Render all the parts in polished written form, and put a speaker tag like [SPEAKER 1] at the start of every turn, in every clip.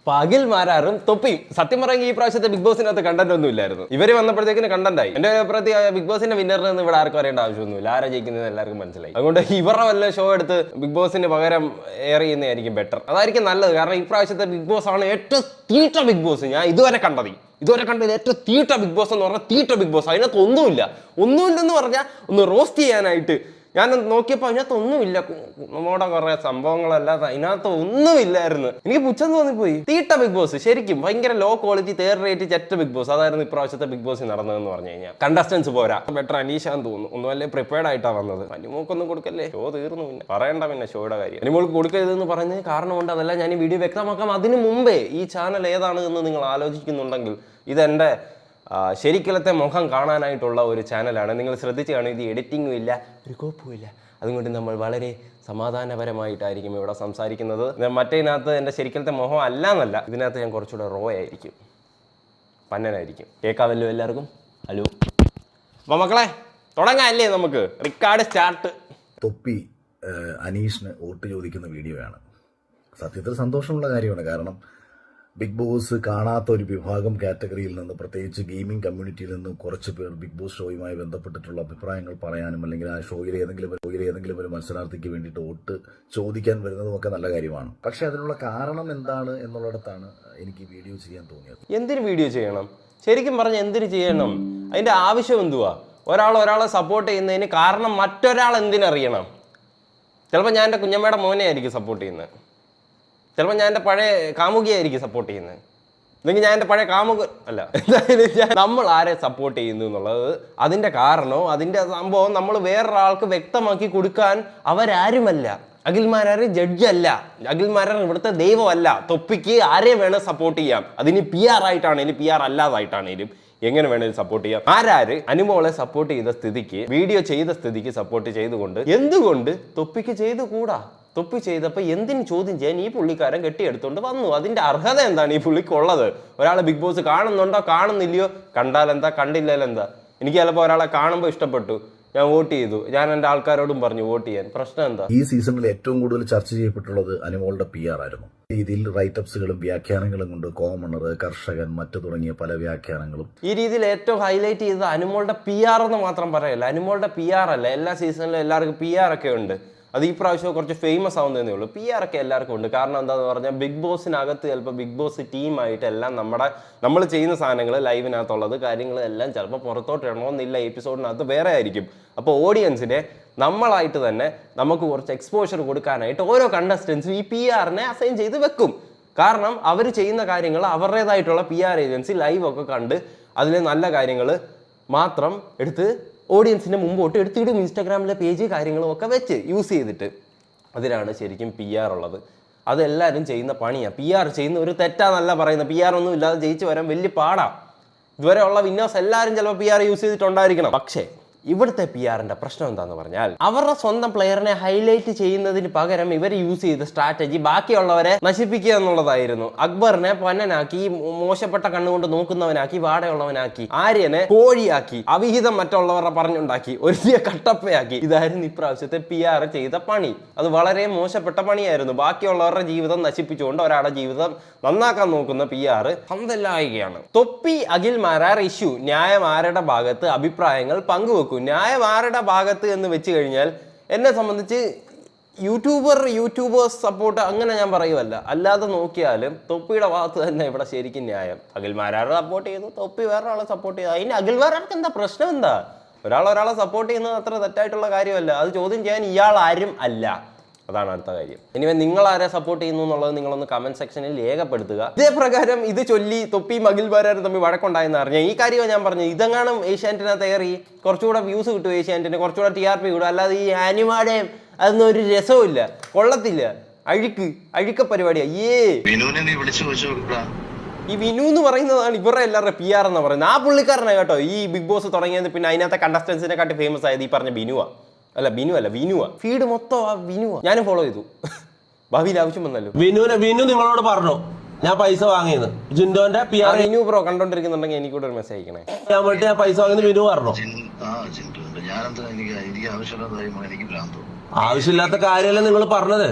[SPEAKER 1] പകിൽ മാരാറും തൊപ്പിയും. സത്യം പറയുമെങ്കിൽ ഈ പ്രാവശ്യത്തെ ബിഗ് ബോസിനകത്ത് കണ്ടന്റ് ഒന്നും ഇല്ലായിരുന്നു. ഇവര് വന്നപ്പോഴത്തേക്കിന് കണ്ടന്റായി. എന്റെ അഭിപ്രായത്തിൽ ബിഗ് ബോസിന്റെ വിന്നറിന് നിന്ന് ഇവിടെ ആർക്കും അറിയേണ്ട ആവശ്യമൊന്നുമില്ല. ആരാ ജയിക്കുന്നത് എല്ലാവർക്കും മനസ്സിലായി. അതുകൊണ്ട് ഇവരുടെ വല്ല ഷോ എടുത്ത് ബിഗ് ബോസിന് പകരം എയർ ചെയ്യുന്നതായിരിക്കും ബെറ്റർ. അതായിരിക്കും നല്ലത്. കാരണം ഈ പ്രാവശ്യത്തെ ബിഗ് ബോസ് ആണ് ഏറ്റവും തീട്ട ബിഗ് ബോസ് ഞാൻ ഇതുവരെ കണ്ടതിൽ ഏറ്റവും തീട്ട ബിഗ് ബോസ് എന്ന് പറഞ്ഞാൽ തീട്ട ബിഗ് ബോസ്. അതിനകത്ത് ഒന്നുമില്ലെന്ന് പറഞ്ഞാൽ ഒന്ന് റോസ്റ്റ് ചെയ്യാനായിട്ട് ഞാൻ നോക്കിയപ്പോൾ അതിനകത്ത് ഒന്നുമില്ല. നമ്മുടെ കുറെ സംഭവങ്ങളല്ലാതെ അതിനകത്ത് ഒന്നുമില്ലായിരുന്നു. എനിക്ക് പുച്ഛം തോന്നിപ്പോയി. തീട്ട ബിഗ് ബോസ് ശരിക്കും ഭയങ്കര ലോ ക്വാളിറ്റി തേർഡ് റേറ്റ് ചെറ്റ ബിഗ് ബോസ്. അതായിരുന്നു ഇപ്രാവശ്യത്തെ ബിഗ് ബോസ് നടന്നതെന്ന് പറഞ്ഞു കഴിഞ്ഞാൽ. കണ്ടസ്റ്റൻസ് പോരാ. ബെറ്റർ അനീഷാന്ന് തോന്നുന്നു. ഒന്നുമല്ലേ പ്രിപ്പയർഡ് ആയിട്ടാണ് വന്നത്. അനിമോക്കൊന്നും കൊടുക്കല്ലേ. ഷോ തീർന്നു. പിന്നെ പറയണ്ട പിന്നെ ഷോയുടെ കാര്യം. അനിമോൾക്ക് കൊടുക്കരുതെന്ന് പറഞ്ഞതിന് കാരണമുണ്ട്. അതല്ല ഞാൻ ഈ വീഡിയോ വ്യക്തമാക്കാം. അതിന് മുമ്പേ ഈ ചാനൽ ഏതാണ് എന്ന് നിങ്ങൾ ആലോചിക്കുന്നുണ്ടെങ്കിൽ ഇതെന്റെ ശരിക്കലത്തെ മുഖം കാണാനായിട്ടുള്ള ഒരു ചാനലാണ്. നിങ്ങൾ ശ്രദ്ധിച്ച് കാണും. ഇത് എഡിറ്റിങ്ങും ഇല്ല, ഒരു കോപ്പുമില്ല. അതുകൊണ്ട് നമ്മൾ വളരെ സമാധാനപരമായിട്ടായിരിക്കും ഇവിടെ സംസാരിക്കുന്നത്. മറ്റേതിനകത്ത് എൻ്റെ ശരിക്കലത്തെ മുഖം അല്ല എന്നല്ല, ഇതിനകത്ത് ഞാൻ കുറച്ചുകൂടെ റോ ആയിരിക്കും, പന്നനായിരിക്കും. കേൾക്കാമല്ലോ എല്ലാവർക്കും? ഹലോ. അപ്പോൾ മക്കളെ തുടങ്ങാല്ലേ നമുക്ക്? Record start.
[SPEAKER 2] തൊപ്പി അനീഷിന് വോട്ട് ചോദിക്കുന്ന വീഡിയോയാണ്. സത്യത്തിൽ സന്തോഷമുള്ള കാര്യമാണ്. കാരണം ബിഗ് ബോസ് കാണാത്ത ഒരു വിഭാഗം കാറ്റഗറിയിൽ നിന്ന്, പ്രത്യേകിച്ച് ഗെയിമിംഗ് കമ്മ്യൂണിറ്റിയിൽ നിന്നും കുറച്ച് പേർ ബിഗ് ബോസ് ഷോയുമായി ബന്ധപ്പെട്ടിട്ടുള്ള അഭിപ്രായങ്ങൾ പറയാനും അല്ലെങ്കിൽ ആ ഷോയിലെ ഏതെങ്കിലും ഒരു മത്സരാർത്ഥിക്ക് വേണ്ടിയിട്ട് വോട്ട് ചോദിക്കാൻ വരുന്നതും ഒക്കെ നല്ല കാര്യമാണ്. പക്ഷെ അതിനുള്ള കാരണം എന്താണ് എന്നുള്ളിടത്താണ് എനിക്ക് വീഡിയോ ചെയ്യാൻ തോന്നിയത്.
[SPEAKER 1] എന്തിന് വീഡിയോ ചെയ്യണം? ശരിക്കും പറഞ്ഞ എന്തിന് ചെയ്യണം? അതിന്റെ ആവശ്യം എന്തുവാ? ഒരാളെ സപ്പോർട്ട് ചെയ്യുന്നതിന് കാരണം മറ്റൊരാൾ എന്തിനറിയണം? ചിലപ്പോൾ ഞാൻ എൻ്റെ കുഞ്ഞമ്മയുടെ മോനെ ആയിരിക്കും സപ്പോർട്ട് ചെയ്യുന്നത്. ചിലപ്പോൾ ഞാൻ എൻ്റെ പഴയ കാമുകിയായിരിക്കും സപ്പോർട്ട് ചെയ്യുന്നത്. അല്ലെങ്കിൽ ഞാൻ എൻ്റെ പഴയ അല്ല. എന്തായാലും നമ്മൾ ആരെ സപ്പോർട്ട് ചെയ്യുന്നു എന്നുള്ളത് അതിൻ്റെ കാരണവും അതിൻ്റെ സംഭവം നമ്മൾ വേറൊരാൾക്ക് വ്യക്തമാക്കി കൊടുക്കാൻ അവരാരുമല്ല. അഖിൽമാരാർ ജഡ്ജല്ല. അഖിൽമാരാർ ഇവിടുത്തെ ദൈവമല്ല. തൊപ്പിക്ക് ആരെ വേണം സപ്പോർട്ട് ചെയ്യാം. അതിന് PR ആയിട്ടാണേലും PR അല്ലാതായിട്ടാണേലും എങ്ങനെ വേണേലും സപ്പോർട്ട് ചെയ്യാം. ആരാര് അനുമോളെ സപ്പോർട്ട് ചെയ്ത സ്ഥിതിക്ക്, വീഡിയോ ചെയ്ത സ്ഥിതിക്ക് സപ്പോർട്ട് ചെയ്തുകൊണ്ട് എന്തുകൊണ്ട് തൊപ്പിക്ക് ചെയ്തുകൂടാ? തൊപ്പി ചെയ്തപ്പോൾ എന്തിന് ചോദ്യം ചെയ്യാൻ ഈ പുള്ളിക്കാരൻ കെട്ടിയെടുത്തോണ്ട് വന്നു? അതിന്റെ അർഹത എന്താണ് ഈ പുള്ളിക്കുള്ളത്? ഒരാളെ ബിഗ് ബോസ് കാണുന്നുണ്ടോ കാണുന്നില്ലയോ? കണ്ടാലെന്താ, കണ്ടില്ലെന്താ? എനിക്ക് ചിലപ്പോൾ ഒരാളെ കാണുമ്പോൾ ഇഷ്ടപ്പെട്ടു, ഞാൻ വോട്ട് ചെയ്തു. ഞാൻ എൻ്റെ ആൾക്കാരോടും പറഞ്ഞു വോട്ട് ചെയ്യാൻ. പ്രശ്നം എന്താ?
[SPEAKER 2] ഈ സീസണിൽ ഏറ്റവും കൂടുതൽ ചർച്ച ചെയ്യപ്പെട്ടുള്ളത് അനുമോളുടെ PR ആയിരുന്നു. രീതിയിൽ റൈറ്റപ്സുകളും വ്യാഖ്യാനങ്ങളും കൊണ്ട് കോമണർ, കർഷകൻ, മറ്റു തുടങ്ങിയ പല വ്യാഖ്യാനങ്ങളും
[SPEAKER 1] ഈ രീതിയിൽ ഏറ്റവും ഹൈലൈറ്റ് ചെയ്തത് അനുമോളുടെ PR എന്ന് മാത്രം പറയല്ല. അനുമോളുടെ PR അല്ല, എല്ലാ സീസണിലും എല്ലാവർക്കും PR ഒക്കെ ഉണ്ട്. അത് ഈ പ്രാവശ്യം കുറച്ച് ഫേമസ് ആവുന്നതേ ഉള്ളൂ. PR ഒക്കെ എല്ലാവർക്കും ഉണ്ട്. കാരണം എന്താണെന്ന് പറഞ്ഞാൽ ബിഗ് ബോസിനകത്ത് ചിലപ്പോൾ ബിഗ് ബോസ് ടീമായിട്ട് എല്ലാം നമ്മൾ ചെയ്യുന്ന സാധനങ്ങൾ, ലൈവിനകത്തുള്ളത് കാര്യങ്ങളെല്ലാം ചിലപ്പോൾ പുറത്തോട്ട് ഇടണമെന്നില്ല. എപ്പിസോഡിനകത്ത് വേറെ ആയിരിക്കും. അപ്പോൾ ഓഡിയൻസിനെ നമ്മളായിട്ട് തന്നെ നമുക്ക് കുറച്ച് എക്സ്പോഷർ കൊടുക്കാനായിട്ട് ഓരോ കണ്ടസ്റ്റൻസും ഈ PR-നെ അസൈൻ ചെയ്ത് വെക്കും. കാരണം അവർ ചെയ്യുന്ന കാര്യങ്ങൾ അവരുടേതായിട്ടുള്ള PR ഏജൻസി ലൈവൊക്കെ കണ്ട് അതിലെ നല്ല കാര്യങ്ങൾ മാത്രം എടുത്ത് ഓഡിയൻസിൻ്റെ മുമ്പോട്ട് എടുത്തിടും. ഇൻസ്റ്റാഗ്രാമിലെ പേജ് കാര്യങ്ങളും ഒക്കെ വെച്ച് യൂസ് ചെയ്തിട്ട്. അതിലാണ് ശരിക്കും PR ഉള്ളത്. അതെല്ലാവരും ചെയ്യുന്ന പണിയാണ്. PR ചെയ്യുന്ന ഒരു തെറ്റാന്നല്ല പറയുന്നത്. PR ഒന്നും ഇല്ലാതെ ജയിച്ച് വരാൻ വലിയ പാടാണ്. ഇതുവരെ ഉള്ള വിന്നേഴ്സ് എല്ലാവരും ചിലപ്പോൾ PR യൂസ് ചെയ്തിട്ടുണ്ടായിരിക്കണം. പക്ഷേ ഇവിടുത്തെ PR-ന്റെ പ്രശ്നം എന്താണെന്ന് പറഞ്ഞാൽ അവരുടെ സ്വന്തം പ്ലെയറിനെ ഹൈലൈറ്റ് ചെയ്യുന്നതിന് പകരം ഇവർ യൂസ് ചെയ്ത സ്ട്രാറ്റജി ബാക്കിയുള്ളവരെ നശിപ്പിക്കുക എന്നുള്ളതായിരുന്നു. അക്ബറിനെ പന്നനാക്കി, മോശപ്പെട്ട കണ്ണുകൊണ്ട് നോക്കുന്നവനാക്കി, വാടയുള്ളവനാക്കി, ആര്യനെ കോഴിയാക്കി, അവിഹിതം മറ്റുള്ളവരുടെ പറഞ്ഞുണ്ടാക്കി, ഒരു കട്ടപ്പയാക്കി. ഇതായിരുന്നു ഇപ്രാവശ്യത്തെ PR ചെയ്ത പണി. അത് വളരെ മോശപ്പെട്ട പണിയായിരുന്നു. ബാക്കിയുള്ളവരുടെ ജീവിതം നശിപ്പിച്ചുകൊണ്ട് ഒരാളുടെ ജീവിതം നന്നാക്കാൻ നോക്കുന്ന PR പന്തലാവുകയാണ്. തൊപ്പി അഖിൽമാരാർ ഇഷ്യൂ ന്യായം ആരുടെ ഭാഗത്ത്? അഭിപ്രായങ്ങൾ പങ്കുവെക്കും. ന്യായം ആരുടെ ഭാഗത്ത് എന്ന് വെച്ച് കഴിഞ്ഞാൽ എന്നെ സംബന്ധിച്ച് യൂട്യൂബേഴ്സ് സപ്പോർട്ട് അങ്ങനെ ഞാൻ പറയുമല്ല. അല്ലാതെ നോക്കിയാലും തൊപ്പിയുടെ ഭാഗത്ത് തന്നെ ഇവിടെ ശരിക്കും ന്യായം. അഖിൽമാരാരെ സപ്പോർട്ട് ചെയ്യുന്നു, തൊപ്പി വേറൊരാളെ സപ്പോർട്ട് ചെയ്യുന്നു. അതിന് അഖിൽമാരാർക്ക് എന്താ പ്രശ്നം? എന്താ? ഒരാളെ സപ്പോർട്ട് ചെയ്യുന്നത് അത്ര തെറ്റായിട്ടുള്ള കാര്യമല്ല. അത് ചോദ്യം ചെയ്യാൻ ഇയാൾ ആരും അല്ല. അതാണ് അടുത്ത കാര്യം. ഇനിവേ നിങ്ങൾ ആരെ സപ്പോർട്ട് ചെയ്യുന്നു എന്നുള്ളത് നിങ്ങളൊന്ന് കമന്റ് സെക്ഷനിൽ രേഖപ്പെടുത്തുക. ഇതേ പ്രകാരം ഇത് ചൊല്ലി തൊപ്പിയും അഖിൽമാരാരും തമ്മിൽ വഴക്കുണ്ടായെന്ന് അറിഞ്ഞാൽ ഈ കാര്യമാണ് ഞാൻ പറഞ്ഞത്. ഇതെങ്ങാനും ഏഷ്യാനെറ്റിനകത്ത് ഏറി കുറച്ചുകൂടെ വ്യൂസ് കിട്ടും, ഏഷ്യാനെറ്റിന് കുറച്ചുകൂടെ TRP കിട്ടും. അല്ലാതെ ഈ ആനിമാടെയും അതൊന്നും ഒരു രസവും ഇല്ല, കൊള്ളത്തില്ല. അഴുക്ക പരിപാടിയാ. ഈ വിനു എന്ന് പറയുന്നതാണ് ഇവരുടെ എല്ലാവരുടെ PR എന്ന് പറയുന്നത്. ആ പുള്ളിക്കാരനാണ് കേട്ടോ ഈ ബിഗ് ബോസ് തുടങ്ങിയത്. പിന്നെ അതിനകത്തെ കണ്ടസ്റ്റൻസിനെ കാട്ടി ഫേമസ് ആയത് ഈ പറഞ്ഞ വിനുവാ. വിനുവാ. ഫീഡ് മൊത്തം ആ വിനുവാ. ഞാനും ഫോളോ ചെയ്തു. ഭാവിയിൽ ആവശ്യം വന്നല്ലോ.
[SPEAKER 3] വിനു നിങ്ങളോട് പറഞ്ഞു ഞാൻ പൈസ വാങ്ങിയത് ജിൻഡോന്റെ PR.
[SPEAKER 1] വിനു ബ്രോ കണ്ടോണ്ടിരിക്കുന്നുണ്ടെങ്കിൽ എനിക്കൂടെ ഒരു മെസ്സേജ് അയക്കണേ.
[SPEAKER 3] ഞാൻ പൈസ വാങ്ങിയത് വിനു പറഞ്ഞു. ആവശ്യമില്ലാത്ത കാര്യമല്ലേ നിങ്ങൾ പറഞ്ഞത്.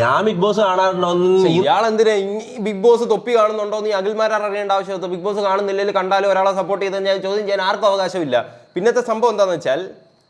[SPEAKER 3] ഞാൻ ബിഗ് ബോസ് കാണാറുണ്ടോ?
[SPEAKER 1] ഇയാൾ എന്തിനാ ബിഗ് ബോസ് തൊപ്പി കാണുന്നുണ്ടോ നീ അഖിൽമാരാർ അറിയേണ്ട ആവശ്യമില്ല. ബിഗ് ബോസ് കാണുന്നില്ലെങ്കിൽ കണ്ടാലും ഒരാളെ സപ്പോർട്ട് ചെയ്ത് ഞാൻ ചോദ്യം ചെയ്യാൻ ആർക്കും അവകാശമില്ല. പിന്നത്തെ സംഭവം എന്താണെന്ന് വെച്ചാൽ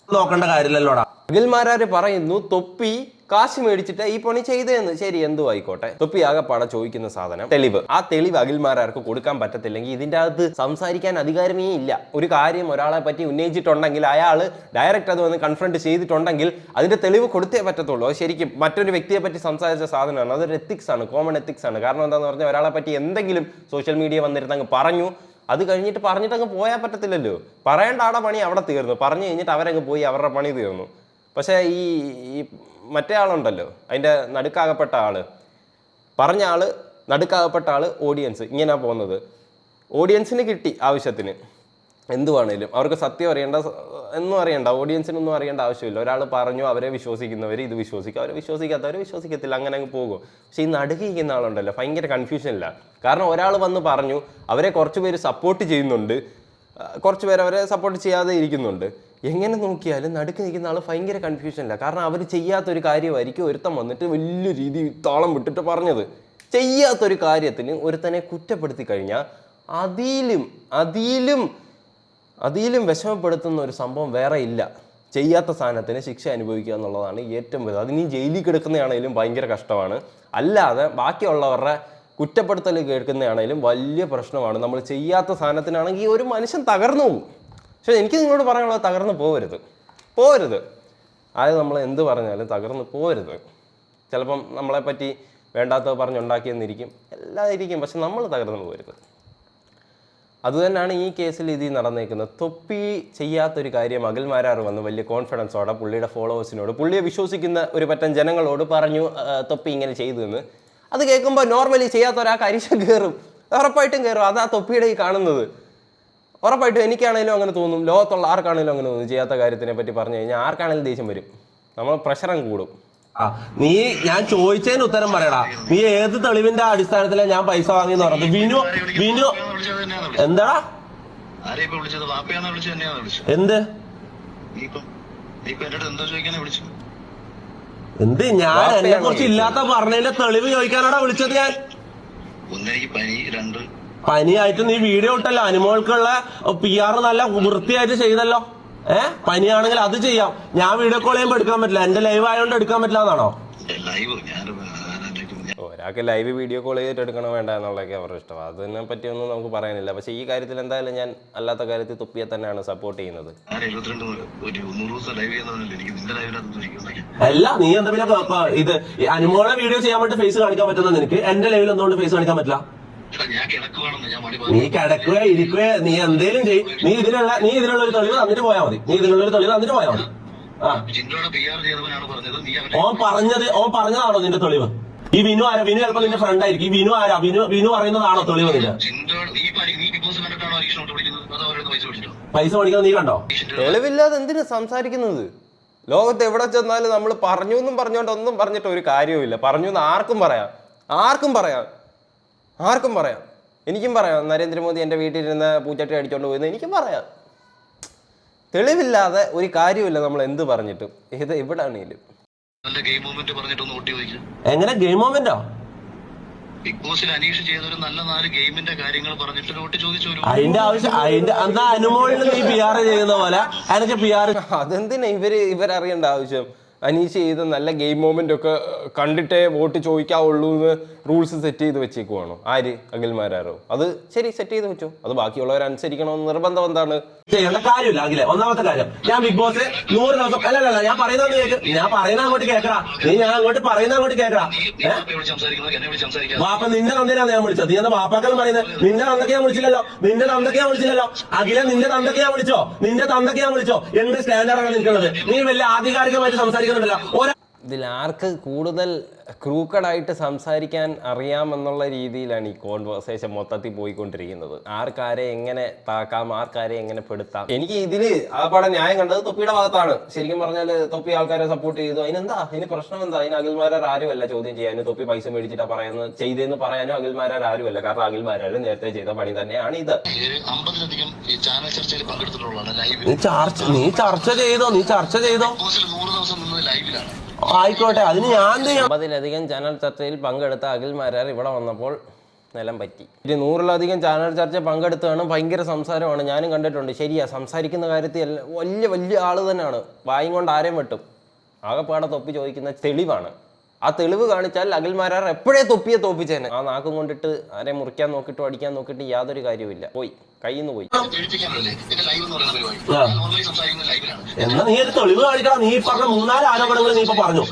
[SPEAKER 3] നോക്കേണ്ട കാര്യമില്ലല്ലോടാ.
[SPEAKER 1] അഖിൽമാരാര് പറയുന്നു തൊപ്പി കാശ് മേടിച്ചിട്ട് ഈ പണി ചെയ്തതെന്ന്. ശരി, എന്തോ ആയിക്കോട്ടെ. തൊപ്പി ആകെപ്പാടെ ചോദിക്കുന്ന സാധനം തെളിവ്. ആ തെളിവ് അഖിൽമാരാർക്ക് കൊടുക്കാൻ പറ്റത്തില്ലെങ്കിൽ ഇതിൻ്റെ അകത്ത് സംസാരിക്കാൻ അധികാരമേ ഇല്ല. ഒരു കാര്യം ഒരാളെ പറ്റി ഉന്നയിച്ചിട്ടുണ്ടെങ്കിൽ അയാൾ ഡയറക്റ്റ് അത് വന്ന് കൺഫ്രണ്ട് ചെയ്തിട്ടുണ്ടെങ്കിൽ അതിന്റെ തെളിവ് കൊടുത്തേ പറ്റത്തുള്ളൂ. അത് ശരിക്കും മറ്റൊരു വ്യക്തിയെ പറ്റി സംസാരിച്ച സാധനമാണ്. അതൊരു എത്തിക്സ് ആണ്, കോമൺ എത്തിക്സ് ആണ്. കാരണം എന്താണെന്ന് പറഞ്ഞാൽ ഒരാളെ പറ്റി എന്തെങ്കിലും സോഷ്യൽ മീഡിയ വന്നിരുന്ന് അങ്ങ് പറഞ്ഞു, അത് കഴിഞ്ഞിട്ട് പറഞ്ഞിട്ട് അങ്ങ് പോയാൽ പറ്റത്തില്ലല്ലോ. പറയേണ്ട ആടെ പണി അവിടെ തീർന്നു, പറഞ്ഞു കഴിഞ്ഞിട്ട് അവരങ്ങ് പോയി, അവരുടെ പണി തീർന്നു. പക്ഷേ ഈ മറ്റേ ആളുണ്ടല്ലോ, അതിൻ്റെ നടുക്കാകപ്പെട്ട ആള്, പറഞ്ഞ ആള്, നടുക്കാകപ്പെട്ട ആള്, ഓഡിയൻസ്, ഇങ്ങനെ പോകുന്നത്. ഓഡിയൻസിന് കിട്ടി ആവശ്യത്തിന് എന്തുവാണേലും, അവർക്ക് സത്യം അറിയേണ്ട എന്നും അറിയണ്ട, ഓഡിയൻസിനൊന്നും അറിയേണ്ട ആവശ്യമില്ല. ഒരാൾ പറഞ്ഞു, അവരെ വിശ്വസിക്കുന്നവർ ഇത് വിശ്വസിക്കും, അവരെ വിശ്വസിക്കാത്തവർ വിശ്വസിക്കത്തില്ല, അങ്ങനെ അങ്ങ് പോകും. പക്ഷേ ഈ നടുക്കിരിക്കുന്ന ആളുണ്ടല്ലോ ഭയങ്കര കൺഫ്യൂഷനില്ല. കാരണം ഒരാൾ വന്ന് പറഞ്ഞു, അവരെ കുറച്ച് പേര് സപ്പോർട്ട് ചെയ്യുന്നുണ്ട്, കുറച്ച് പേര് അവരെ സപ്പോർട്ട് ചെയ്യാതെ ഇരിക്കുന്നുണ്ട്. എങ്ങനെ നോക്കിയാലും നടുക്ക് നിൽക്കുന്ന ആൾ ഭയങ്കര കൺഫ്യൂഷനില്ല. കാരണം അവർ ചെയ്യാത്തൊരു കാര്യമായിരിക്കും ഒരുത്തൻ വന്നിട്ട് വലിയ രീതിയിൽ താളം വിട്ടിട്ട് പറഞ്ഞത്. ചെയ്യാത്തൊരു കാര്യത്തിന് ഒരുത്തനെ കുറ്റപ്പെടുത്തി കഴിഞ്ഞാൽ അതിലും വിഷമപ്പെടുത്തുന്ന ഒരു സംഭവം വേറെ ഇല്ല. ചെയ്യാത്ത സാധനത്തിന് ശിക്ഷ അനുഭവിക്കുക എന്നുള്ളതാണ് ഏറ്റവും വലുത്. അതിന് ജയിലിൽ കിടക്കുന്നതാണേലും ഭയങ്കര കഷ്ടമാണ്. അല്ലാതെ ബാക്കിയുള്ളവരുടെ കുറ്റപ്പെടുത്തൽ കേൾക്കുന്നതാണേലും വലിയ പ്രശ്നമാണ്. നമ്മൾ ചെയ്യാത്ത സാധനത്തിനാണെങ്കിൽ ഒരു മനുഷ്യൻ തകർന്നു പോകും. പക്ഷെ എനിക്ക് നിങ്ങളോട് പറയാനുള്ളത്, തകർന്ന് പോകരുത്. അത് നമ്മൾ എന്ത് പറഞ്ഞാലും തകർന്ന് പോകരുത്. ചിലപ്പം നമ്മളെപ്പറ്റി വേണ്ടാത്തത് പറഞ്ഞുണ്ടാക്കിയെന്നിരിക്കും, എല്ലാം ഇരിക്കും, പക്ഷെ നമ്മൾ തകർന്ന് പോകരുത്. അതുതന്നെയാണ് ഈ കേസിൽ ഇതിൽ നടന്നേക്കുന്നത്. തൊപ്പി ചെയ്യാത്തൊരു കാര്യം അഖിൽമാരാർ വന്ന് വലിയ കോൺഫിഡൻസോടെ പുള്ളിയുടെ ഫോളോവേഴ്സിനോട്, പുള്ളിയെ വിശ്വസിക്കുന്ന ഒരു പറ്റം ജനങ്ങളോട് പറഞ്ഞു തൊപ്പി ഇങ്ങനെ ചെയ്തു എന്ന്. അത് കേൾക്കുമ്പോൾ നോർമലി ചെയ്യാത്ത ഒരാൾക്ക് അരിശം കയറും, ഉറപ്പായിട്ടും കയറും. അതാ തൊപ്പിയുടെ ഈ കാണുന്നത്. ഉറപ്പായിട്ടും എനിക്കാണെങ്കിലും അങ്ങനെ തോന്നും, ലോകത്തുള്ള ആർക്കാണെങ്കിലും അങ്ങനെ തോന്നും. ചെയ്യാത്ത കാര്യത്തിനെ പറ്റി പറഞ്ഞു കഴിഞ്ഞാൽ ആർക്കാണെങ്കിലും ദേഷ്യം വരും, നമ്മൾ പ്രഷറും കൂടും.
[SPEAKER 3] നീ ഞാൻ ചോദിച്ചതിന് ഉത്തരം പറയടാ. നീ ഏത് തെളിവിന്റെ അടിസ്ഥാനത്തിലാണ് ഞാൻ പൈസ വാങ്ങിയെന്ന് പറഞ്ഞത്? വിനു എന്താടാ എന്ത് എന്ത് ഞാൻ എന്നെ കുറിച്ച് ഇല്ലാത്ത പറഞ്ഞതിന്റെ തെളിവ് ചോദിക്കാനാടാ വിളിച്ചത് ഞാൻ. പനിയായിട്ട് നീ വീഡിയോ ഇട്ടല്ലോ, അനുമോൾക്കുള്ള PR നല്ല വൃത്തിയായിട്ട് ചെയ്തല്ലോ. പനിയാണെങ്കിൽ അത് ചെയ്യാം. ഞാൻ വീഡിയോ കോൾ ചെയ്യുമ്പോൾ എടുക്കാൻ പറ്റില്ല, എന്റെ ലൈവ് ആയതുകൊണ്ട് എടുക്കാൻ പറ്റില്ല എന്നാണോ?
[SPEAKER 1] ഒരാൾക്ക് ലൈവ് വീഡിയോ കോൾ ചെയ്തിട്ട് എടുക്കണോ വേണ്ട എന്നുള്ളതൊക്കെ അവരുടെ ഇഷ്ടം. അതിനെ പറ്റിയൊന്നും നമുക്ക് പറയാനില്ല. പക്ഷേ ഈ കാര്യത്തിൽ എന്തായാലും ഞാൻ അല്ലാത്ത കാര്യത്തിൽ തൊപ്പിയെ തന്നെയാണ് സപ്പോർട്ട് ചെയ്യുന്നത്.
[SPEAKER 3] അല്ല, നീ എന്താ പിന്നെ ഇത് അനുമോളെ വീഡിയോ ചെയ്യാൻ വേണ്ടി ഫേസ് കാണിക്കാൻ പറ്റുന്ന നിനക്ക് എന്റെ ലൈവിൽ എന്തുകൊണ്ട് ഫേസ് കാണിക്കാൻ പറ്റില്ല? നീ കിടക്കുക ഇരിക്കുക, നീ എന്തേലും ചെയ്യും. നീ ഇതിനുള്ള ഒരു തെളിവ് തന്നിട്ട് പോയാൽ മതി. ഓൻ പറഞ്ഞതാണോ നിന്റെ തെളിവ്? ഈ വിനു ആരാ? വിനു ചിലപ്പോ നിന്റെ ഫ്രണ്ട് ആയിരിക്കും. ഈ വിനു ആരാ? വിനു പറയുന്നതാണോ തെളിവ്? നിന്റെ പൈസ മേടിക്കുന്നത് നീ കണ്ടോ?
[SPEAKER 1] തെളിവില്ലാതെ എന്തിനു സംസാരിക്കുന്നത്? ലോകത്ത് എവിടെ ചെന്നാലും നമ്മൾ പറഞ്ഞു എന്നും പറഞ്ഞുകൊണ്ട് ഒന്നും പറഞ്ഞിട്ട് ഒരു കാര്യവുമില്ല. പറഞ്ഞു എന്ന് ആർക്കും പറയാം. എനിക്കും പറയാം, നരേന്ദ്രമോദി എൻ്റെ വീട്ടിലിരുന്ന് പൂച്ചട്ടി അടിച്ചോണ്ട് പോയെന്ന് എനിക്കും പറയാം. തെളിവില്ലാതെ ഒരു കാര്യമില്ല നമ്മൾ എന്ത് പറഞ്ഞിട്ടും. ഇത് എവിടാണെങ്കിലും
[SPEAKER 3] എങ്ങനെ ഗെയിം മൊമെന്റോ?
[SPEAKER 4] ബിഗ് ബോസിൽ അനീഷ് ചെയ്തൊരു നല്ല 4 ഗെയിമിന്റെ കാര്യങ്ങൾ പറഞ്ഞിട്ട് നോട്ട് ചോദിച്ചു.
[SPEAKER 3] അതിന്റെ ആവശ്യം എന്താ? അനുമോളിൽ നീ PR ചെയ്യുന്ന പോലെ എനിക്ക് PR.
[SPEAKER 1] അതെന്തിനാ ഇവരറിയേണ്ട ആവശ്യം? അനീഷ് ചെയ്ത നല്ല ഗെയിം മൊമെന്റ് ഒക്കെ കണ്ടിട്ടേ വോട്ട് ചോദിക്കാവുള്ളൂ എന്ന് റൂൾസ് സെറ്റ് ചെയ്ത് വെച്ചേക്കുവാണോ? ആര്? അഖിൽമാരാരോ? അത് ശരി, സെറ്റ് ചെയ്ത് വെച്ചു. അത് ബാക്കിയുള്ളവരനുസരിക്കണമെന്ന് നിർബന്ധം എന്താണ്?
[SPEAKER 3] ചെയ്യേണ്ട കാര്യമില്ല അഖിലെ. ഒന്നാമത്തെ കാര്യം, ഞാൻ ബിഗ് ബോസ് 100 ദിവസം അല്ല ഞാൻ പറയുന്ന അങ്ങോട്ട് കേൾക്കടാ. ഞാൻ അങ്ങോട്ട് കേൾക്കടാ. വാപ്പ നിന്റെ തന്തയാണ് ഞാൻ വിളിച്ചത്. നീ എന്താ വാപ്പാക്കളും പറയുന്നത്? നിന്റെ തന്തയ്ക്ക് ഞാൻ വിളിച്ചില്ലല്ലോ. അഖിലെ നിന്റെ തന്തയ്ക്ക് ഞാൻ വിളിച്ചോ? എന്ത് സ്റ്റാൻഡേർഡാണ് നിൽക്കുന്നത്? നീ വലിയ ആധികാരികമായിട്ട് സംസാരിക്കുന്നുണ്ടല്ലോ.
[SPEAKER 1] ഇതിൽ ആർക്ക് കൂടുതൽ ക്രൂക്കഡായിട്ട് സംസാരിക്കാൻ അറിയാമെന്നുള്ള രീതിയിലാണ് ഈ കോൺവെർസേഷൻ മൊത്തത്തിൽ പോയിക്കൊണ്ടിരിക്കുന്നത്. ആർക്കാരെ എങ്ങനെ താക്കാം, ആർക്കാരെ എങ്ങനെ പെടുത്താം. എനിക്ക് ഇതിൽ ആപ്പാടെ ന്യായം കണ്ടത് തൊപ്പിയുടെ ഭാഗത്താണ്. ശരിക്കും പറഞ്ഞാൽ തൊപ്പി ആൾക്കാരെ സപ്പോർട്ട് ചെയ്തു. അതിന് പ്രശ്നം എന്താ? അതിന് അഖിൽമാരാർ ആരുമല്ല ചോദ്യം ചെയ്യാനും. തൊപ്പി പൈസ മേടിച്ചിട്ടാ ചെയ്തെന്ന് പറയാനും അഖിൽമാരാർ ആരുമല്ല. കാരണം അഖിൽമാരാർ നേരത്തെ ചെയ്ത പണി തന്നെയാണ് ഇത്.
[SPEAKER 4] 50-ലധികം ചാനൽ ചർച്ചയിൽ പങ്കെടുത്തിട്ടുള്ളതാണ്.
[SPEAKER 3] നീ ചർച്ച ചെയ്തോ?
[SPEAKER 4] 100 ദിവസം നിന്നത് ലൈവിലാണ്.
[SPEAKER 3] ആയിക്കോട്ടെ, അതിന് ഞാൻ എന്ത് ചെയ്യാം?
[SPEAKER 1] 50-ലധികം ചാനൽ ചർച്ചയിൽ പങ്കെടുത്ത അഖിൽമാരാർ ഇവിടെ വന്നപ്പോൾ നിലം പറ്റി. 100-ലധികം ചാനൽ ചർച്ച പങ്കെടുത്താണ്. ഭയങ്കര സംസാരമാണ്, ഞാനും കണ്ടിട്ടുണ്ട്. ശരിയാ, സംസാരിക്കുന്ന കാര്യത്തിൽ വലിയ വലിയ ആള് തന്നെയാണ്. വായും കൊണ്ട് ആരെയും വെട്ടും. ആകെപ്പാടെ തൊപ്പി ചോദിക്കുന്ന തെളിവാണ്. ആ തെളിവ് കാണിച്ചാൽ അഖിൽമാരാർ എപ്പോഴേ തൊപ്പിയെ തോപ്പിച്ചേനെ. ആ നാക്കും കൊണ്ടിട്ട് ആരെ മുറിക്കാൻ നോക്കിട്ടോ അടിക്കാൻ നോക്കിയിട്ട് യാതൊരു കാര്യവുമില്ല. പോയി, കയ്യിൽ നിന്ന് പോയി.
[SPEAKER 3] എന്നാ നീ ഒരു തെളിവ് കാണിക്കണം. നീ പറഞ്ഞ 3-4 ആരോപണങ്ങൾ നീ ഇപ്പൊ പറഞ്ഞു.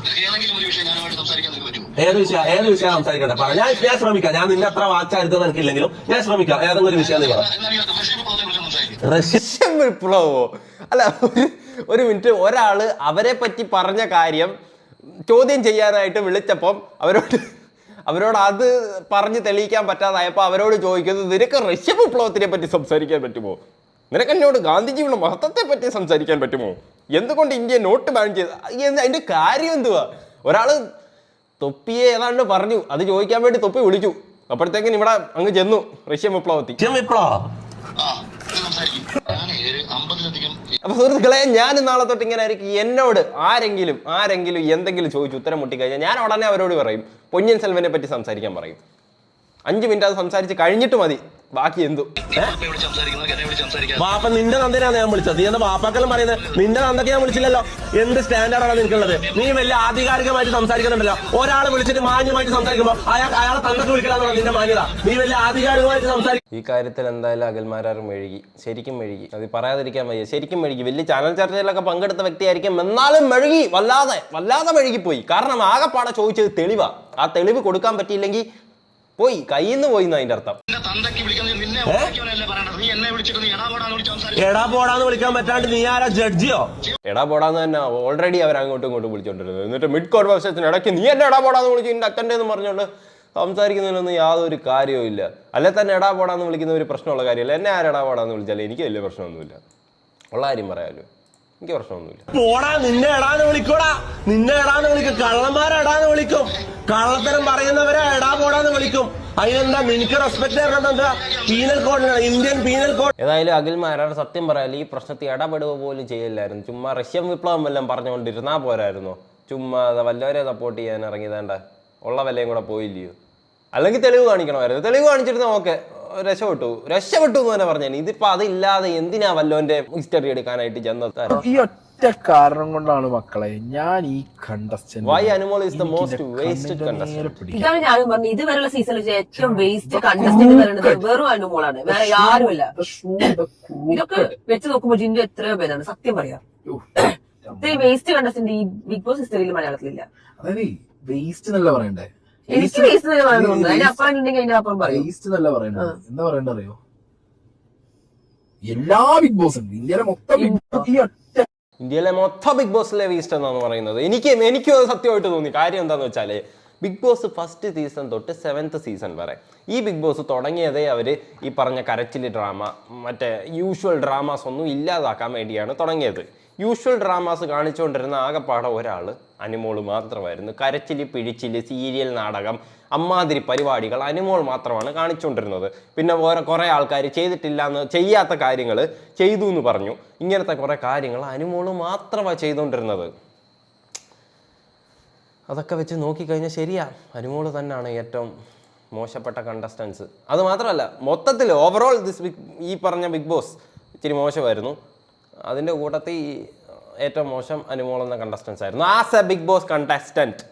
[SPEAKER 3] ഏത് വിഷയം സംസാരിക്കട്ടെ? ഞാൻ ശ്രമിക്കാം. ഞാൻ നിന്നെ അത്ര വാച്ചായിരുന്നു എനിക്കില്ലെങ്കിലും ഞാൻ ശ്രമിക്കാം. ഏതെങ്കിലും ഒരു വിഷയം നീ പറ.
[SPEAKER 1] റഷ്യൻ വിപ്ലവമോ? അല്ല, ഒരു മിനിറ്റ്. ഒരാള് അവരെ പറ്റി പറഞ്ഞ കാര്യം ചോദ്യം ചെയ്യാനായിട്ട് വിളിച്ചപ്പം അവരോട് അത് പറഞ്ഞ് തെളിയിക്കാൻ പറ്റാതായപ്പോൾ അവരോട് ചോദിക്കുന്നത്, നിനക്ക് റഷ്യൻ വിപ്ലവത്തിനെ പറ്റി സംസാരിക്കാൻ പറ്റുമോ? നിനക്ക് എന്നോട് ഗാന്ധിജിയുടെ മഹത്വത്തെ പറ്റി സംസാരിക്കാൻ പറ്റുമോ? എന്തുകൊണ്ട് ഇന്ത്യ നോട്ട് ബാൻ ചെയ്ത്? അതിന്റെ കാര്യം എന്തുവാ? ഒരാള് തൊപ്പിയെ ഏതാണ്ട് പറഞ്ഞു, അത് ചോദിക്കാൻ വേണ്ടി തൊപ്പി വിളിച്ചു. അപ്പോഴത്തേക്കും ഇവിടെ അങ്ങ് ചെന്നു റഷ്യൻ വിപ്ലവത്തിൽ. അപ്പൊ സുഹൃത്തുക്കളെ, ഞാൻ നാളെ തൊട്ട് ഇങ്ങനെ ആയിരിക്കും. എന്നോട് ആരെങ്കിലും എന്തെങ്കിലും ചോദിച്ചു ഉത്തരം മുട്ടിക്കഴിഞ്ഞാൽ ഞാൻ ഉടനെ അവരോട് പറയും പൊന്നിയിൻ സെൽവനെ പറ്റി സംസാരിക്കാൻ പറയും. 5 മിനിറ്റ് അത് സംസാരിച്ച് കഴിഞ്ഞിട്ട് മതി ബാക്കി എന്തു.
[SPEAKER 3] വാപ്പ നിന്റെ നന്ദനാണ് ഞാൻ വിളിച്ചത്. നീ എന്താ വാപ്പാക്കെല്ലാം പറയുന്നത്? നിന്റെ നന്ദക്ക് ഞാൻ വിളിച്ചില്ലല്ലോ. എന്ത് സ്റ്റാൻഡേർഡാണ് നിനക്കുള്ളത്? നീ വലിയ ആധികാരികമായിട്ട് സംസാരിക്കുന്നുണ്ടല്ലോ. ഒരാളെ വിളിച്ചിട്ട് മാന്യമായിട്ട് സംസാരിക്കുമ്പോൾ അയാളെ തന്നക്ക് വിളിക്കലാന്നാണ് നിന്റെ മാന്യത. നീ വലിയ ആധികാരികമായിട്ട് സംസാരിക്കും.
[SPEAKER 1] ഈ കാര്യത്തിൽ എന്തായാലും അഖിൽമാരാർ മെഴുകി, ശരിക്കും മെഴുകി. അത് പറയാതിരിക്കാൻ വയ്യ, ശരിക്കും മെഴുകി. വലിയ ചാനൽ ചർച്ചയിലൊക്കെ പങ്കെടുത്ത വ്യക്തിയായിരിക്കും, എന്നാലും മെഴുകി, വല്ലാതെ മെഴുകിപ്പോയി. കാരണം ആകെപ്പാടെ ചോദിച്ചത് തെളിവാ. ആ തെളിവ് കൊടുക്കാൻ പറ്റിയില്ലെങ്കിൽ പോയി, കയ്യിൽ നിന്ന് പോയി അതിന്റെ അർത്ഥം.
[SPEAKER 3] എടാ പോടാന്ന് വിളിക്കാൻ പറ്റാണ്ട് നീ ആരാ, ജഡ്ജിയോ?
[SPEAKER 1] എടാ പോടാന്ന് തന്നെ ഓൾറെഡി അവർ അങ്ങോട്ടും ഇങ്ങോട്ടും വിളിച്ചോണ്ടിരുന്നത്. എന്നിട്ട് മിഡ് കോൺവെർസേഷൻ ഇടയ്ക്ക് നീ എന്നെ എടാ പോടാന്ന് വിളിച്ചു എന്റെ അച്ഛൻ്റെ എന്ന് പറഞ്ഞുകൊണ്ട് സംസാരിക്കുന്നതിനൊന്നും യാതൊരു കാര്യവും ഇല്ല. അല്ലെ തന്നെ എടാ പോടാന്ന് വിളിക്കുന്ന ഒരു പ്രശ്നമുള്ള കാര്യമല്ല. എന്നെ ആരെടാ പോടാന്ന് വിളിച്ചാൽ എനിക്ക് വലിയ പ്രശ്നമൊന്നുമില്ല. ഉള്ള കാര്യം പറയാമല്ലോ, എനിക്ക് പ്രശ്നമൊന്നുമില്ല.
[SPEAKER 3] പോടാ, നിന്നെ എടാന്ന് വിളിക്കൂടാ. നിന്നെ എടാന്ന് വിളിക്കും. കള്ളന്മാരെ എടാന്ന് വിളിക്കും. കള്ളത്തരം പറയുന്നവരെ എടാ പോടാന്ന് വിളിക്കും. അതിനെന്താ നിനക്ക് റെസ്പെക്ട് തരണമെന്താ? Penal code, Indian penal code.
[SPEAKER 1] ഏതായാലും അഖിൽമാരാർ സത്യം പറയാല് ഈ പ്രശ്നത്തിൽ ഇടപെടുക പോലും ചെയ്യില്ലായിരുന്നു. ചുമ്മാ റഷ്യൻ വിപ്ലവം വല്ലതും പറഞ്ഞുകൊണ്ടിരുന്നാ പോരായിരുന്നോ? ചുമ്മാ വല്ലവരെ സപ്പോർട്ട് ചെയ്യാൻ ഇറങ്ങിയതാണ്ട ഉള്ള വിലയും കൂടെ പോയില്ലയോ? അല്ലെങ്കിൽ തെളിവ് കാണിക്കണമായിരുന്നു. തെളിവ് കാണിച്ചിരുന്ന ഓക്കെ, രക്ഷപ്പെട്ടു എന്ന് തന്നെ പറഞ്ഞാൽ. ഇതിപ്പോ അതില്ലാതെ എന്തിനാ വല്ലോന്റെ ഹിസ്റ്ററി എടുക്കാനായിട്ട് ചെന്നെത്താൻ?
[SPEAKER 5] ഈ ഒറ്റ കാരണം കൊണ്ടാണ് മക്കളെ ഞാൻ ഈ contestant
[SPEAKER 1] why Anumol is the most wasted contestant.
[SPEAKER 6] ഇതാണ് ഞാനും പറഞ്ഞു. ഇതുവരെയുള്ള സീസണിൽ ഏറ്റവും വേസ്റ്റ് കണ്ടസ്റ്റന്റ് പറയുന്നത് വെറും അനുമോളാണ്, വേറെ ആരുമല്ല. ഇതൊക്കെ വെച്ച് നോക്കുമ്പോൾ ജിൻഡു എത്രയോ പേരാണ് സത്യം പറയാം. ഇത്രയും വേസ്റ്റ് കണ്ടസ്റ്റന്റ് ഈ ബിഗ് ബോസ് ഹിസ്റ്ററിയിൽ മലയാളത്തിലില്ല.
[SPEAKER 5] അതായത് വേസ്റ്റ് എന്നല്ല പറയണ്ടേ,
[SPEAKER 6] എനിക്ക് വേസ്റ്റ് തന്നെ പറയുന്നുണ്ട്. അതിനപ്പുറം ഉണ്ടെങ്കിൽ അതിന്റെ അപ്പുറം പറയും.
[SPEAKER 5] വേസ്റ്റ് എന്നല്ല പറയണ്ടത്. എന്താ പറയണ്ട അറിയോ? എല്ലാ ബിഗ് ബോസ് ഉണ്ട് ഇന്ത്യയിലെ മൊത്തം
[SPEAKER 1] ഇന്ത്യയിലെ മൊത്തം ബിഗ് ബോസിലെ വേസ്റ്റ് എന്നാണ് പറയുന്നത്. എനിക്കും അത് സത്യമായിട്ട് തോന്നി. കാര്യം എന്താന്ന് വെച്ചാല് ബിഗ് ബോസ് ഫസ്റ്റ് സീസൺ തൊട്ട് 7th സീസൺ വരെ ഈ ബിഗ് ബോസ് തുടങ്ങിയതേ അവര് ഈ പറഞ്ഞ കരച്ചില് ഡ്രാമ, മറ്റേ യൂഷ്വൽ ഡ്രാമാസ് ഒന്നും ഇല്ലാതാക്കാൻ വേണ്ടിയാണ് തുടങ്ങിയത്. യൂഷ്വൽ ഡ്രാമാസ് കാണിച്ചുകൊണ്ടിരുന്ന ആകെപ്പാടെ ഒരാള് അനുമോള് മാത്രമായിരുന്നു. കരച്ചില്, പിഴിച്ചില്, സീരിയൽ, നാടകം, അമ്മാതിരി പരിപാടികൾ അനുമോൾ മാത്രമാണ് കാണിച്ചുകൊണ്ടിരുന്നത്. പിന്നെ കുറേ ആൾക്കാർ ചെയ്യാത്ത കാര്യങ്ങൾ ചെയ്തു എന്ന് പറഞ്ഞു. ഇങ്ങനത്തെ കുറേ കാര്യങ്ങൾ അനുമോള് മാത്രമാണ് ചെയ്തുകൊണ്ടിരുന്നത്. അതൊക്കെ വെച്ച് നോക്കിക്കഴിഞ്ഞാൽ ശരിയാ, അനുമോള് തന്നെയാണ് ഏറ്റവും മോശപ്പെട്ട കണ്ടസ്റ്റൻസ്. അത് മാത്രമല്ല, മൊത്തത്തിൽ ഓവറോൾ ഈ പറഞ്ഞ ബിഗ് ബോസ് ഇച്ചിരി മോശമായിരുന്നു. അതിൻ്റെ കൂട്ടത്തിൽ ഏറ്റവും മോശം അനുമോൾ എന്ന കണ്ടസ്റ്റൻസ് ആയിരുന്നു. As a Bigg Boss contestant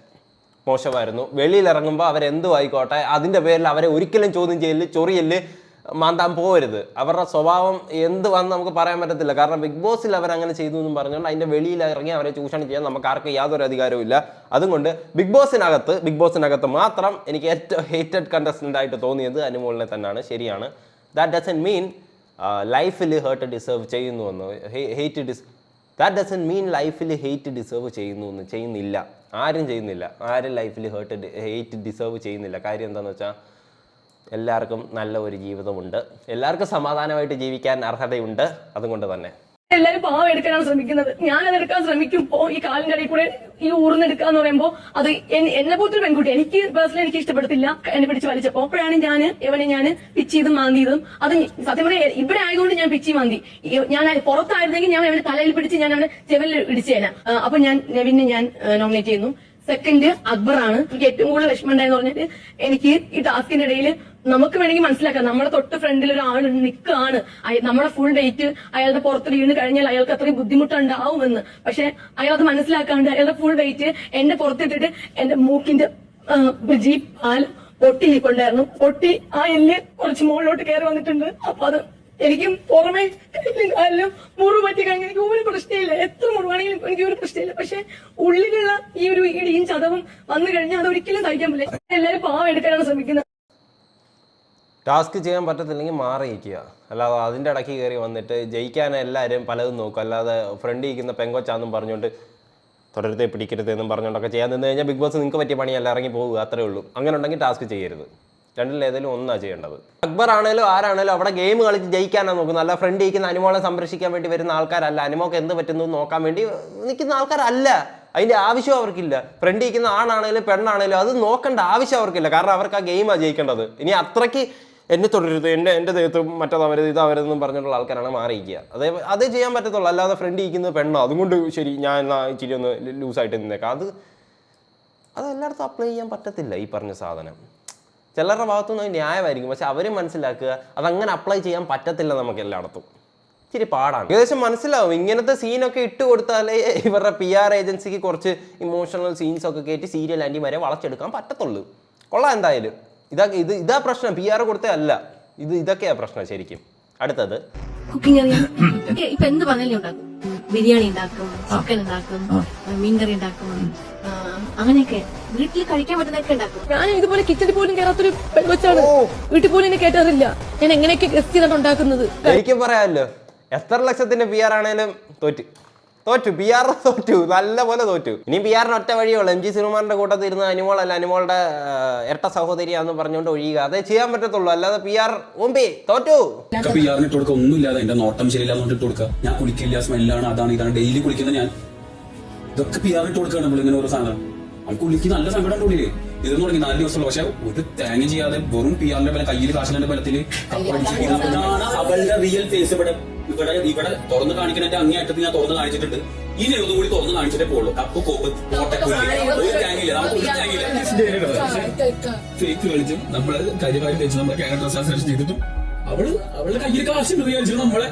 [SPEAKER 1] മോശമായിരുന്നു. വെളിയിലിറങ്ങുമ്പോൾ അവരെന്തു ആയിക്കോട്ടെ, അതിൻ്റെ പേരിൽ അവരെ ഒരിക്കലും ചോദ്യം ചെയ്യല്, ചൊറിയല്, മാന്താൻ പോകരുത്. അവരുടെ സ്വഭാവം എന്ത് വന്ന് നമുക്ക് പറയാൻ പറ്റത്തില്ല. കാരണം ബിഗ് ബോസിൽ അവരങ്ങനെ ചെയ്തു എന്നും പറഞ്ഞുകൊണ്ട് അതിൻ്റെ വെളിയിൽ ഇറങ്ങി അവരെ ചൂഷണം ചെയ്യാൻ നമുക്ക് ആർക്കും യാതൊരു അധികാരവും ഇല്ല. അതുകൊണ്ട് ബിഗ് ബോസിനകത്ത് മാത്രം എനിക്ക് ഏറ്റവും ഹേറ്റഡ് കണ്ടസ്റ്റൻ്റ് ആയിട്ട് തോന്നിയത് അനുമോളിനെ തന്നെയാണ്. ശരിയാണ്, ദാറ്റ് ഡസൻറ്റ് മീൻ ലൈഫിൽ ഹേർട്ട് ഡിസേർവ് ചെയ്യുന്നു എന്ന്. ദാറ്റ് ഡസൻറ്റ് മീൻ ലൈഫിൽ ഹെയ്റ്റ് ഡിസേർവ് ചെയ്യുന്നു എന്ന്. ചെയ്യുന്നില്ല, ആരും ചെയ്യുന്നില്ല. ആരും ലൈഫിൽ ഹെയ്റ്റ് ഡിസേർവ് ചെയ്യുന്നില്ല. കാര്യം എന്താണെന്ന് വെച്ചാൽ എല്ലാവർക്കും നല്ല ഒരു ജീവിതമുണ്ട്, എല്ലാവർക്കും സമാധാനമായിട്ട് ജീവിക്കാൻ അർഹതയുണ്ട്. അതുകൊണ്ട് തന്നെ
[SPEAKER 7] എല്ലാരും പാവം എടുക്കാനാണ് ശ്രമിക്കുന്നത്. ഞാനത് എടുക്കാൻ ശ്രമിക്കുമ്പോ ഈ കാലിന്റെ ഇടയിൽ കൂടെ ഈ ഊർന്നെടുക്കാന്ന് പറയുമ്പോ അത് എന്നെ പോലത്തെ പെൺകുട്ടി എനിക്ക് പേഴ്സണലി എനിക്ക് ഇഷ്ടപ്പെടത്തില്ല. എന്നെ പിടിച്ച് വലിച്ചപ്പോ അപ്പോഴാണ് ഞാൻ പിച്ച് ചെയ്തും മാന്തിയതും. അത് സത്യം പറയാ ഇവിടെ ആയതുകൊണ്ട് ഞാൻ പിച്ചി മാന്തി. ഞാൻ പുറത്തായിരുന്നെങ്കിൽ ഞാൻ അവന്റെ തലയിൽ പിടിച്ച് ഞാൻ അവന്റെ ചെവലിൽ ഇടിച്ചേന. അപ്പൊ ഞാൻ നെവിനെ ഞാൻ നോമിനേറ്റ് ചെയ്യുന്നു. സെക്കൻഡ് അക്ബറാണ്. എനിക്ക് ഏറ്റവും കൂടുതൽ വിഷമം ഉണ്ടായെന്ന് പറഞ്ഞിട്ട് എനിക്ക് ഈ ടാസ്കിന്റെ ഇടയിൽ നമുക്ക് വേണമെങ്കിൽ മനസ്സിലാക്കാം നമ്മുടെ തൊട്ട് ഫ്രണ്ടിൽ ഒരാൾ നിൽക്കുകയാണ്, നമ്മുടെ ഫുൾ വെയിറ്റ് അയാളുടെ പുറത്ത് വീണ് കഴിഞ്ഞാൽ അയാൾക്ക് അത്രയും ബുദ്ധിമുട്ടുണ്ടാവുമെന്ന്. പക്ഷെ അയാൾ അത് മനസ്സിലാക്കാണ്ട് അയാളുടെ ഫുൾ വെയിറ്റ് എന്റെ പുറത്തിട്ടിട്ട് എന്റെ മൂക്കിന്റെ ബ്രിഡ്ജി പാൽ പൊട്ടിക്കൊണ്ടായിരുന്നു. പൊട്ടി ആ എല്ല് കുറച്ച് മുകളിലോട്ട് കയറി വന്നിട്ടുണ്ട്. അപ്പൊ അത് എനിക്കും പുറമെ കാലിലും മുറിവ് പറ്റി കഴിഞ്ഞാൽ എനിക്ക് ഒരു പ്രശ്നമില്ല. എത്ര മുറിവാണെങ്കിലും എനിക്ക് ഒരു പ്രശ്നമില്ല. പക്ഷെ ഉള്ളിലുള്ള ഈ ഒരു ഇടിയും ചതവും വന്നു കഴിഞ്ഞാൽ അത് ഒരിക്കലും സഹിക്കാൻ പറ്റില്ല. എല്ലാവരും പാവം എടുക്കാനാണ് ശ്രമിക്കുന്നത്.
[SPEAKER 1] ടാസ്ക് ചെയ്യാൻ പറ്റത്തില്ലെങ്കിൽ മാറിയിരിക്കുക. അല്ലാതെ അതിൻ്റെ ഇടയ്ക്ക് കയറി വന്നിട്ട് ജയിക്കാൻ എല്ലാവരും പലതും നോക്കും. അല്ലാതെ ഫ്രണ്ട് ഇരിക്കുന്ന പെങ്കൊച്ചാന്നും പറഞ്ഞുകൊണ്ട് തുടരത്തെ പിടിക്കരുതെന്നും പറഞ്ഞുകൊണ്ടൊക്കെ ചെയ്യാൻ നിന്ന് കഴിഞ്ഞാൽ ബിഗ് ബോസ് നിങ്ങൾക്ക് പറ്റിയ പണിയല്ല, ഇറങ്ങി പോകുക, അത്രേ ഉള്ളൂ. അങ്ങനെ ഉണ്ടെങ്കിൽ ടാസ്ക് ചെയ്യരുത്. രണ്ടിലേതെങ്കിലും ഒന്നാണ് ചെയ്യേണ്ടത്. അക്ബർ ആണേലും ആരാണേലും അവിടെ ഗെയിം കളിച്ച് ജയിക്കാനാണ് നോക്കുന്നത്. അല്ല ഫ്രണ്ട് ഇരിക്കുന്ന അനുമോളെ സംരക്ഷിക്കാൻ വേണ്ടി വരുന്ന ആൾക്കാരല്ല, അനുമോക്ക് എന്ത് പറ്റുന്നു നോക്കാൻ വേണ്ടി നിൽക്കുന്ന ആൾക്കാരല്ല. അതിൻ്റെ ആവശ്യം അവർക്കില്ല. ഫ്രണ്ട് ഇരിക്കുന്ന ആണാണേലും പെണ്ണാണേലും അത് നോക്കേണ്ട ആവശ്യം അവർക്കില്ല. കാരണം അവർക്ക് ആ ഗെയിമാണ് ജയിക്കേണ്ടത്. ഇനി അത്രയ്ക്ക് എന്നെ തുടരുത്, എൻ്റെ ദേഹത്തും മറ്റേതവരുത് ഇതവരുതെന്നും പറഞ്ഞിട്ടുള്ള ആൾക്കാരാണ് മാറിയിരിക്കുക. അതേ ചെയ്യാൻ പറ്റത്തുള്ളൂ. അല്ലാതെ ഫ്രണ്ട് ഇരിക്കുന്നത് പെണ്ണോ അതുകൊണ്ട് ശരി ഞാൻ ഇച്ചിരി ഒന്ന് ലൂസായിട്ട് നിന്നേക്കാം, അതെല്ലായിടത്തും അപ്ലൈ ചെയ്യാൻ പറ്റത്തില്ല. ഈ പറഞ്ഞ സാധനം ചിലരുടെ ഭാഗത്തുനിന്ന് അത് ന്യായമായിരിക്കും, പക്ഷെ അവരും മനസ്സിലാക്കുക അതങ്ങനെ അപ്ലൈ ചെയ്യാൻ പറ്റത്തില്ല. നമുക്ക് എല്ലായിടത്തും ഇച്ചിരി പാടാണ്. ഏകദേശം മനസ്സിലാവും. ഇങ്ങനത്തെ സീനൊക്കെ ഇട്ട് കൊടുത്താലേ ഇവരുടെ PR ഏജൻസിക്ക് കുറച്ച് ഇമോഷണൽ സീൻസൊക്കെ കയറ്റി സീരിയൽ ആൻറ്റിമാരെ വളച്ചെടുക്കാൻ പറ്റത്തുള്ളൂ. കൊള്ളാം എന്തായാലും. ഇതാ പ്രശ്നം. PR കൊടുത്തേ അല്ല, ഇതൊക്കെയാ പ്രശ്നം ശരിക്കും. അടുത്തത്
[SPEAKER 8] കുക്കിംഗ് അറിയാം. ഇപ്പൊ എന്ത് പറഞ്ഞാലും ഉണ്ടാക്കും. ബിരിയാണി ഉണ്ടാക്കും, ചിക്കൻ ഉണ്ടാക്കും, മീൻകറി ഉണ്ടാക്കും, അങ്ങനെയൊക്കെ വീട്ടിൽ കഴിക്കാൻ പറ്റുന്നതൊക്കെ ഉണ്ടാക്കും.
[SPEAKER 7] ഞാൻ ഇതുപോലെ കിച്ചണിൽ പോലും കയറാത്തൊരു പെൺകൊച്ചാണ്. വീട്ടിൽ പോലും എന്നെ കേട്ടാറില്ല. ഞാൻ എങ്ങനെയൊക്കെ ഗസ്റ്റ് ചെയ്താണ് ഉണ്ടാക്കുന്നത്.
[SPEAKER 1] ശരിക്കും പറയാമല്ലോ, എത്ര ലക്ഷത്തിന്റെ PR ആണേലും തോറ്റു. PR തോറ്റു, നല്ലപോലെ തോറ്റു. ഇനി PR ഒറ്റ വഴിയുള്ളൂ. MG ശ്രീകുമാറിന്റെ കൂട്ടത്തിൽ ഇരുന്ന് അനുമോളല്ല അനുമോളുടെ ഇരട്ട സഹോദരിയാന്ന് പറഞ്ഞുകൊണ്ട് ഒഴിയുക. അതേ ചെയ്യാൻ പറ്റത്തുള്ളൂ. അല്ലാതെ PR തോറ്റു.
[SPEAKER 9] PR ഇട്ട് കൊടുക്കുക ഒന്നുമില്ലാതെ എന്റെ നോട്ടം ശരിയില്ലാന്ന് ഇട്ട് കൊടുക്കുക. ഞാൻ കുളിക്കില്ല, സ്മെല്ലാണ്, അതാണ് ഇതാണ്, ഡെയിലി കുളിക്കുന്ന ഞാൻ. ഇതൊക്കെ PR ഇട്ട് കൊടുക്കുകയാണ് നമ്മളിങ്ങനെ ഓരോ സാധനം. നമുക്ക് കുളിക്ക് നല്ല സങ്കടം ഉള്ളില്. ഇതെന്ന് തുടങ്ങി 4 ദിവസമുള്ള, പക്ഷെ ഒരു തേങ്ങ ചെയ്യാതെ വെറും PR-ന്റെ ബലം, കയ്യിൽ കാശിന്റെ ബലത്തില് അവളുടെ റിയൽ ഫേസ് ഇവിടെ തുറന്ന് കാണിക്കുന്നതിന്റെ അങ്ങേയറ്റത്ത് ഞാൻ തുറന്ന് കാണിച്ചിട്ടുണ്ട്. ഇനി ഒന്നും കൂടി തുറന്ന് കാണിച്ചിട്ടേ പോകുള്ളൂ. കപ്പ് കോപ്പ് ഒരു തേങ്ങയില്ല, നമുക്ക് ഒരു തേങ്ങയില്ല. ഫേക്ക് കളിച്ച് നമ്മള് കരിവാരി തേച്ച് നമ്മളെ ക്യാരക്ടർ അസോസിയേഷൻ ചെയ്തിട്ടും അവളുടെ കയ്യിൽ കാശുണ്ട് വിചാരിച്ചിട്ട് നമ്മളെ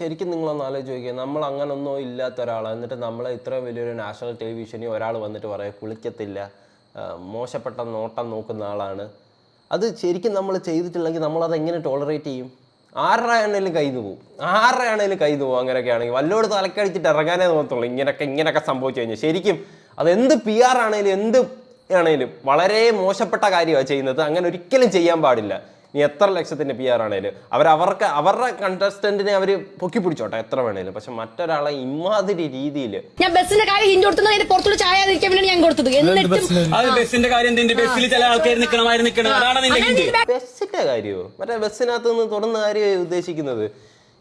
[SPEAKER 1] ശരിക്കും നിങ്ങളൊന്ന് ആലോചിച്ച് നോക്കിയാൽ, നമ്മൾ അങ്ങനൊന്നും ഇല്ലാത്ത ഒരാളാണ്. എന്നിട്ട് നമ്മളെ ഇത്രയും വലിയൊരു നാഷണൽ ടെലിവിഷനിൽ ഒരാൾ വന്നിട്ട് പറയാം കുളിക്കത്തില്ല, മോശപ്പെട്ട നോട്ടം നോക്കുന്ന ആളാണ്. അത് ശരിക്കും നമ്മൾ ചെയ്തിട്ടില്ലെങ്കിൽ നമ്മളത് എങ്ങനെ ടോളറേറ്റ് ചെയ്യും? ആരുടെ ആണേലും കയ്യിൽ നിന്ന് പോകും. അങ്ങനെയൊക്കെ ആണെങ്കിൽ വല്ലോട് തലക്കടിച്ചിട്ട് ഇറങ്ങാനേ തോന്നത്തുള്ളൂ. ഇങ്ങനെയൊക്കെ സംഭവിച്ചു കഴിഞ്ഞാൽ ശരിക്കും അതെന്ത് PR ആണേലും എന്ത് ആണേലും വളരെ മോശപ്പെട്ട കാര്യമാണ് ചെയ്യുന്നത്. അങ്ങനെ ഒരിക്കലും ചെയ്യാൻ പാടില്ല. നീ എത്ര ലക്ഷത്തിന്റെ PR ആണേലും അവരുടെ കണ്ടസ്റ്റന്റിനെ അവർ പൊക്കി പിടിച്ചോട്ടെ എത്ര വേണേലും. പക്ഷെ മറ്റൊരാളെ ഇമാതിരി രീതിയിൽ
[SPEAKER 7] ഞാൻ ബസ്സിന്റെ കാര്യം ഹിന്റ് കൊടുത്തത് പുറത്തോട്ട് ചായ കഴിക്കാൻ വേണ്ടി ഞാൻ കൊടുത്തത്.
[SPEAKER 9] ബസ്സിന്റെ കാര്യം ബസ്സിൽ ചില ആൾക്കാർ
[SPEAKER 1] ബസ്സിന്റെ കാര്യമോ? മറ്റേ ബസ്സിനകത്ത് നിന്ന് തുറന്ന കാര്യമോ ഉദ്ദേശിക്കുന്നത്?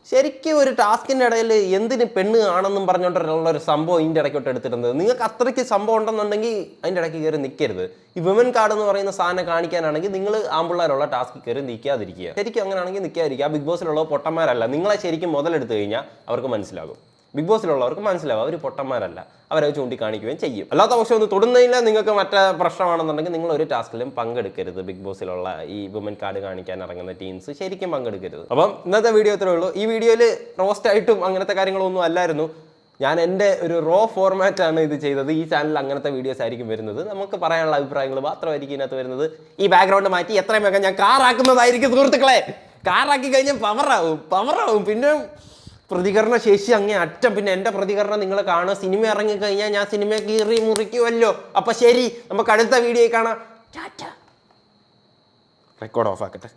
[SPEAKER 1] ശരിക്കും ഒരു ടാസ്കിന്റെ ഇടയിൽ എന്തിന് പെണ്ണ് ആണെന്നും പറഞ്ഞുകൊണ്ടുള്ള ഒരു സംഭവം ഇതിന്റെ ഇടയ്ക്കോട്ട് എടുത്തിരുന്നത്. നിങ്ങൾക്ക് അത്രയ്ക്ക് സംഭവം ഉണ്ടെന്നുണ്ടെങ്കിൽ അതിന്റെ ഇടയ്ക്ക് കയറി നിൽക്കരുത്. ഈ വിമൻ കാർഡ് എന്ന് പറയുന്ന സാധനം കാണിക്കാനാണെങ്കിൽ നിങ്ങൾ ആമ്പിള്ളേരുള്ള ടാസ്ക് കയറി നിൽക്കാതിരിക്കുക. ശരിക്കും അങ്ങനെയാണെങ്കിൽ നിൽക്കാതിരിക്കുക. ബിഗ് ബോസിലുള്ള പൊട്ടന്മാരല്ല. നിങ്ങളെ ശരിക്കും മുതലെടുത്തു കഴിഞ്ഞാൽ അവർക്ക് മനസ്സിലാകും. ബിഗ് ബോസിലുള്ളവർക്ക് മനസ്സിലാവും അവർ പൊട്ടന്മാരല്ല. അവരത് ചൂണ്ടിക്കാണിക്കുകയും ചെയ്യും. അല്ലാത്ത പക്ഷെ ഒന്ന് തൊടുന്നതില്ല നിങ്ങൾക്ക് മറ്റേ പ്രശ്നമാണെന്നുണ്ടെങ്കിൽ നിങ്ങൾ ഒരു ടാസ്കിലും പങ്കെടുക്കരുത്. ബിഗ് ബോസിലുള്ള ഈ വുമൻ കാർഡ് കാണിക്കാൻ ഇറങ്ങുന്ന ടീംസ് ശരിക്കും പങ്കെടുക്കരുത്. അപ്പം ഇന്നത്തെ വീഡിയോ ഇത്രേ ഉള്ളൂ. ഈ വീഡിയോയിൽ റോസ്റ്റ് ആയിട്ടും അങ്ങനത്തെ കാര്യങ്ങളൊന്നും അല്ലായിരുന്നു. ഞാൻ എൻ്റെ ഒരു റോ ഫോർമാറ്റാണ് ഇത് ചെയ്തത്. ഈ ചാനലിൽ അങ്ങനത്തെ വീഡിയോസ് ആയിരിക്കും വരുന്നത്. നമുക്ക് പറയാനുള്ള അഭിപ്രായങ്ങൾ മാത്രമായിരിക്കും ഇതിനകത്ത് വരുന്നത്. ഈ ബാക്ക്ഗ്രൗണ്ട് മാറ്റി എത്രയും വേഗം ഞാൻ കാറാക്കുന്നതായിരിക്കും സുഹൃത്തുക്കളെ. കാറാക്കി കഴിഞ്ഞാൽ പവറാവും. പിന്നെ പ്രതികരണ ശേഷി അങ്ങേ അറ്റം. പിന്നെ എൻ്റെ പ്രതികരണം നിങ്ങൾ കാണുക. സിനിമ ഇറങ്ങിക്കഴിഞ്ഞാൽ ഞാൻ സിനിമ കീറി മുറിക്കുമല്ലോ. അപ്പം ശരി, നമുക്ക് അടുത്ത വീഡിയോയിൽ കാണാം. Record off ആക്കട്ടെ.